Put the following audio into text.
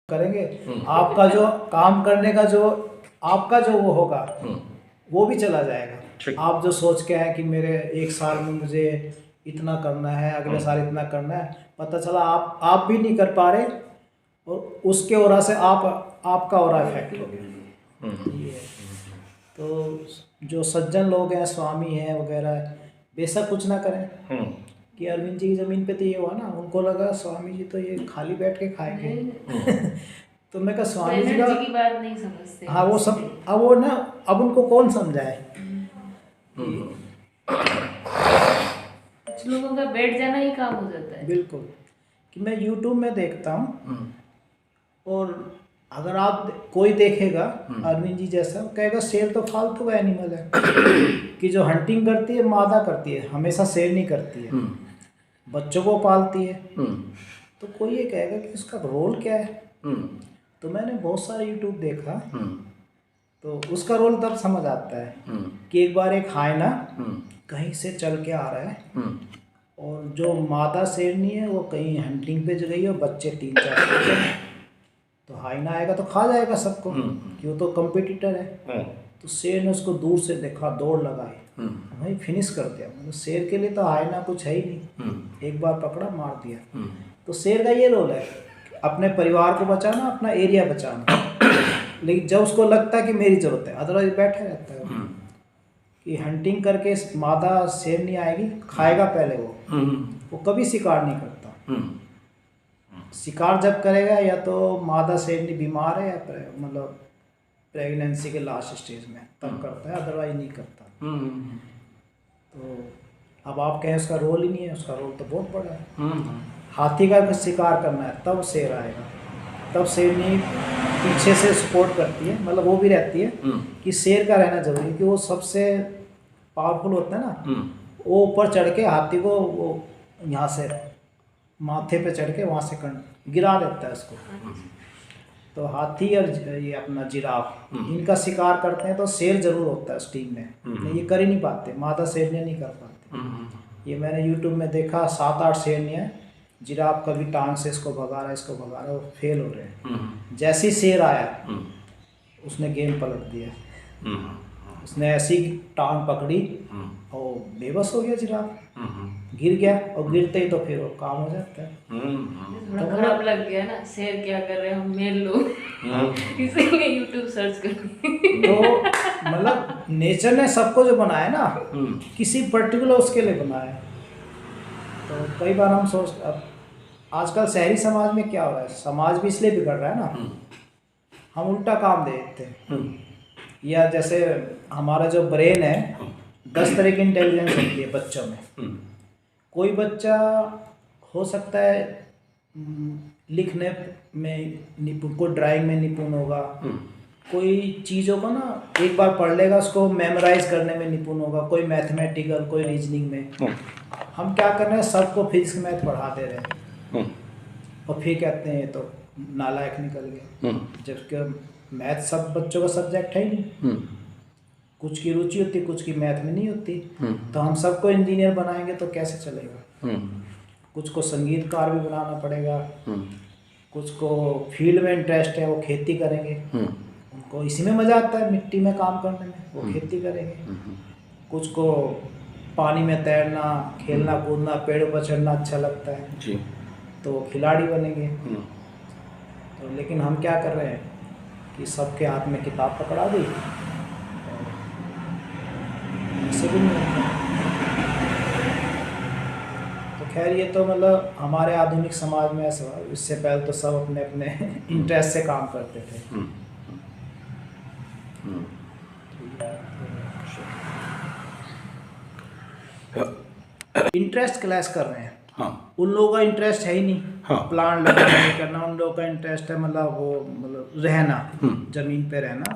करेंगे। आपका जो काम करने का जो आपका जो वो होगा वो भी चला जाएगा। आप जो सोच के आए कि मेरे एक साल में मुझे इतना करना है, अगले साल इतना करना है, पता चला आप भी नहीं कर पा रहे और उसके ओरा से आपका ओरा इफेक्ट हो गया। ये तो जो सज्जन लोग हैं, स्वामी हैं वगैरह, बेशक कुछ ना करें कि अरविंद जी की ज़मीन पे तो ये हुआ ना, उनको लगा स्वामी जी तो ये खाली बैठ के खाएंगे। तो मैं कहा स्वामी जी की बात नहीं समझते। हाँ वो सब अब वो ना, अब उनको कौन समझाए। कुछ लोगों का बैठ जाना ही काम हो जाता है। बिल्कुल कि मैं YouTube में देखता हूँ और अगर आप कोई देखेगा अरविंद जी जैसा, कहेगा शेर तो फालतू का एनिमल है कि जो हंटिंग करती है मादा करती है, हमेशा शेर नहीं करती है, बच्चों को पालती है। तो कोई ये कहेगा कि उसका रोल क्या है। तो मैंने बहुत सारा YouTube देखा तो उसका रोल तब समझ आता है कि एक बार एक हायना कहीं से चल के आ रहा है और जो मादा शेरनी है वो कहीं हंटिंग पे गई है और बच्चे 3-4 तो हायना आएगा तो खा जाएगा सबको कि वो तो कंपटीटर है। तो शेर ने उसको दूर से देखा, दौड़ लगाई, वही फिनिश कर दिया। मतलब शेर के लिए तो हायना कुछ है ही नहीं, एक बार पकड़ा मार दिया। तो शेर का ये रोल है अपने परिवार को बचाना, अपना एरिया बचाना। लेकिन जब उसको लगता है कि मेरी ज़रूरत है, अदरवाइज बैठा रहता है कि हंटिंग करके मादा शेर नहीं आएगी, खाएगा पहले वो कभी शिकार नहीं करता। शिकार जब करेगा या तो मादा शेरनी बीमार है या मतलब प्रेगनेंसी के लास्ट स्टेज में तब करता है, अदरवाइज नहीं करता। तो अब आप कहें उसका रोल ही नहीं है, उसका रोल तो बहुत बड़ा है। हाथी का शिकार करना है तब शेर आएगा, तब शेरनी पीछे से सपोर्ट करती है, मतलब वो भी रहती है कि शेर का रहना जरूरी है कि वो सबसे पावरफुल होता है ना। वो ऊपर चढ़ के हाथी को वो यहाँ से माथे पे चढ़ के वहाँ से गिरा देता है उसको। तो हाथी और ये अपना जिराफ इनका शिकार करते हैं तो शेर जरूर होता है उस टीम में, ये कर ही नहीं पाते, मादा शेरनियाँ नहीं कर पाते। ये मैंने यूट्यूब में देखा 7-8 शेरनियाँ, जिराफ कभी टांग से इसको भगा रहा है, इसको भगा रहा है, वो फेल हो रहे हैं। जैसे ही शेर आया उसने गेम पलट दिया, उसने ऐसी टांग पकड़ी और बेबस हो गया जिराफ, गिर गया और गिरते ही तो फिर वो काम हो जाता है। थोड़ा खराब लग गया ना, शेर क्या कर रहे हैं हम मेल लोग इसीलिए यूट्यूब सर्च कर। तो मतलब नेचर ने सबको जो बनाया ना, किसी पर्टिकुलर उसके लिए बनाया। तो कई बार हम सोच, आजकल शहरी समाज में क्या हो रहा है, समाज भी इसलिए बिगड़ रहा है ना, हम उल्टा काम दे देते हैं। या जैसे हमारा जो ब्रेन है 10 तरह की इंटेलिजेंस होती है बच्चों में। कोई बच्चा हो सकता है लिखने में निपुण, कोई ड्राइंग में निपुण होगा, कोई चीज़ों को ना एक बार पढ़ लेगा उसको मेमोराइज करने में निपुण होगा, कोई मैथमेटिकल, कोई रीजनिंग में। हम क्या कर रहे हैं, सबको फिजिक्स मैथ पढ़ा दे रहे हैं और फिर कहते हैं ये तो नालायक निकल गया, जबकि मैथ सब बच्चों का सब्जेक्ट है ही नहीं। कुछ की रुचि होती, कुछ की मैथ में नहीं होती। तो हम सबको इंजीनियर बनाएंगे तो कैसे चलेगा। कुछ को संगीतकार भी बनाना पड़ेगा, कुछ को फील्ड में इंटरेस्ट है वो खेती करेंगे, उनको इसी में मज़ा आता है मिट्टी में काम करने में, वो खेती करेंगे। कुछ को पानी में तैरना, खेलना कूदना, पेड़ों पर चढ़ना अच्छा लगता है तो खिलाड़ी बनेंगे। तो लेकिन हम क्या कर रहे हैं कि सबके हाथ में किताब पकड़ा दी, इससे भी नहीं होता। तो खैर ये तो मतलब हमारे आधुनिक समाज में ऐसा, इससे पहले तो सब अपने अपने इंटरेस्ट से काम करते थे। इंटरेस्ट क्लैश कर रहे हैं। उन लोगों का इंटरेस्ट है ही नहीं प्लांट लगाना नहीं करना, उन लोगों का इंटरेस्ट है मतलब वो मतलब रहना, जमीन पे रहना।